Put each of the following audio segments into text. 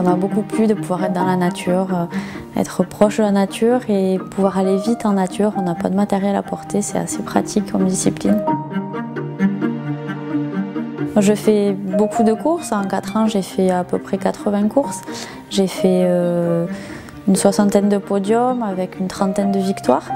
m'a beaucoup plu de pouvoir être dans la nature, être proche de la nature et pouvoir aller vite en nature. On n'a pas de matériel à porter, c'est assez pratique comme discipline. Je fais beaucoup de courses. En 4 ans, j'ai fait à peu près 80 courses. J'ai fait une 60aine de podiums avec une 30aine de victoires.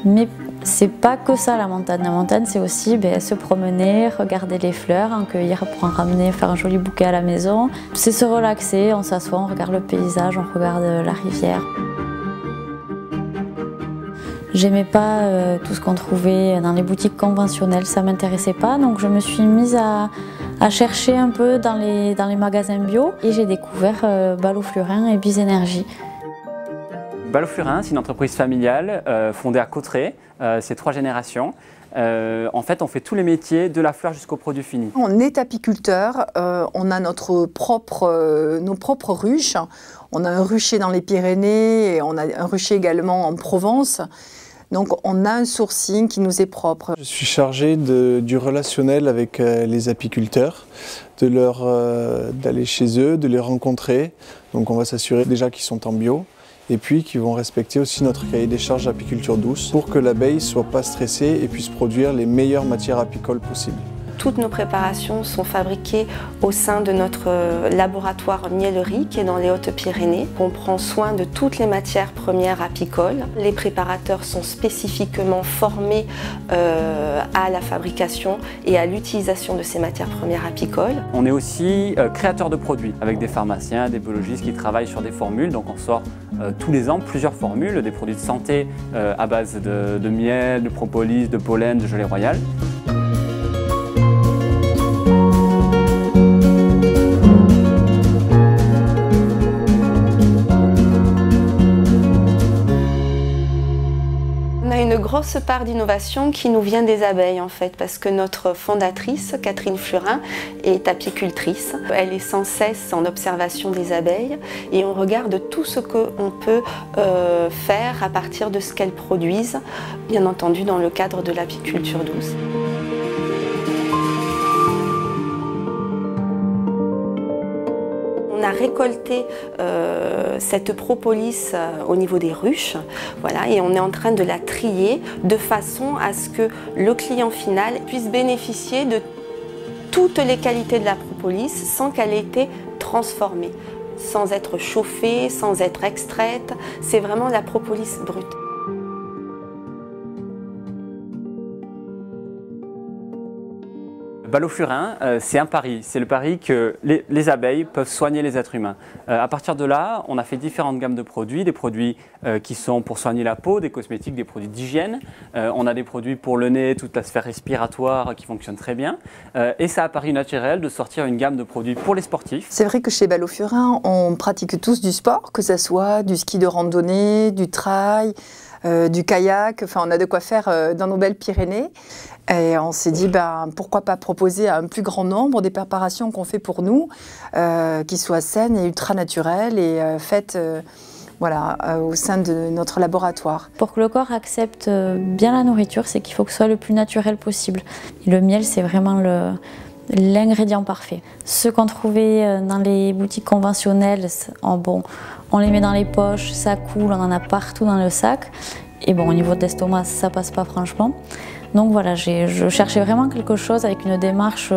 Mais c'est pas que ça la montagne. La montagne, c'est aussi se promener, regarder les fleurs, en cueillir pour en ramener, faire un joli bouquet à la maison. C'est se relaxer, on s'assoit, on regarde le paysage, on regarde la rivière. J'aimais pas tout ce qu'on trouvait dans les boutiques conventionnelles, ça m'intéressait pas, donc je me suis mise à chercher un peu dans les magasins bio et j'ai découvert Ballot-Flurin et Bisénergie. Ballot-Flurin, c'est une entreprise familiale fondée à Cauterets, c'est 3 générations. En fait, on fait tous les métiers de la fleur jusqu'au produit fini. On est apiculteur, on a nos propres ruches. On a un rucher dans les Pyrénées et on a un rucher également en Provence. Donc on a un sourcing qui nous est propre. Je suis chargé du relationnel avec les apiculteurs, d'aller chez eux, de les rencontrer. Donc on va s'assurer déjà qu'ils sont en bio et puis qu'ils vont respecter aussi notre cahier des charges d'apiculture douce pour que l'abeille ne soit pas stressée et puisse produire les meilleures matières apicoles possibles. Toutes nos préparations sont fabriquées au sein de notre laboratoire Miellerie qui est dans les Hautes-Pyrénées. On prend soin de toutes les matières premières apicoles. Les préparateurs sont spécifiquement formés à la fabrication et à l'utilisation de ces matières premières apicoles. On est aussi créateur de produits avec des pharmaciens, des biologistes qui travaillent sur des formules. Donc on sort tous les ans plusieurs formules, des produits de santé à base de miel, de propolis, de pollen, de gelée royale. Une grosse part d'innovation qui nous vient des abeilles en fait, parce que notre fondatrice, Catherine Flurin, est apicultrice. Elle est sans cesse en observation des abeilles et on regarde tout ce qu'on peut faire à partir de ce qu'elles produisent, bien entendu dans le cadre de l'apiculture douce. On a récolté cette propolis au niveau des ruches, voilà, et on est en train de la trier de façon à ce que le client final puisse bénéficier de toutes les qualités de la propolis sans qu'elle ait été transformée, sans être chauffée, sans être extraite. C'est vraiment la propolis brute. Ballot-Flurin, c'est un pari. C'est le pari que les abeilles peuvent soigner les êtres humains. À partir de là, on a fait différentes gammes de produits, des produits qui sont pour soigner la peau, des cosmétiques, des produits d'hygiène. On a des produits pour le nez, toute la sphère respiratoire qui fonctionne très bien. Et ça a paru naturel de sortir une gamme de produits pour les sportifs. C'est vrai que chez Ballot-Flurin, on pratique tous du sport, que ce soit du ski de randonnée, du trail, du kayak, enfin on a de quoi faire dans nos belles Pyrénées. Et on s'est dit, pourquoi pas proposer à un plus grand nombre des préparations qu'on fait pour nous, qui soient saines et ultra naturelles et faites au sein de notre laboratoire. Pour que le corps accepte bien la nourriture, c'est qu'il faut que ce soit le plus naturel possible. Et le miel, c'est vraiment l'ingrédient parfait. Ceux qu'on trouvait dans les boutiques conventionnelles, on les met dans les poches, ça coule, on en a partout dans le sac. Et bon, au niveau de l'estomac, ça passe pas franchement. Donc voilà, je cherchais vraiment quelque chose avec une démarche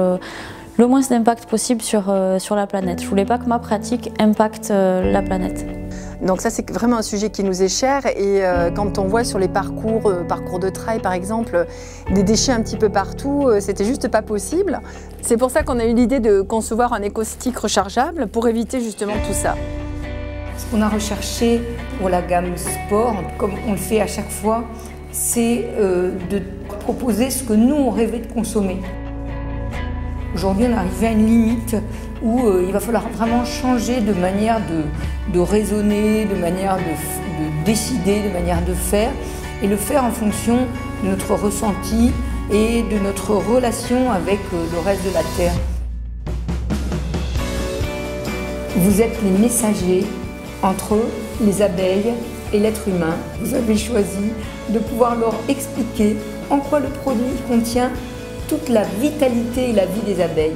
le moins d'impact possible sur la planète. Je voulais pas que ma pratique impacte la planète. Donc ça, c'est vraiment un sujet qui nous est cher et quand on voit sur les parcours de trail par exemple, des déchets un petit peu partout, c'était juste pas possible. C'est pour ça qu'on a eu l'idée de concevoir un éco-stick rechargeable pour éviter justement tout ça. Ce qu'on a recherché pour la gamme sport, comme on le fait à chaque fois, c'est de proposer ce que nous on rêvait de consommer. Aujourd'hui, on est arrivé à une limite où il va falloir vraiment changer de manière de raisonner, de manière de décider, de manière de faire, et le faire en fonction de notre ressenti et de notre relation avec le reste de la Terre. Vous êtes les messagers entre les abeilles et l'être humain. Vous avez choisi de pouvoir leur expliquer en quoi le produit contient toute la vitalité et la vie des abeilles.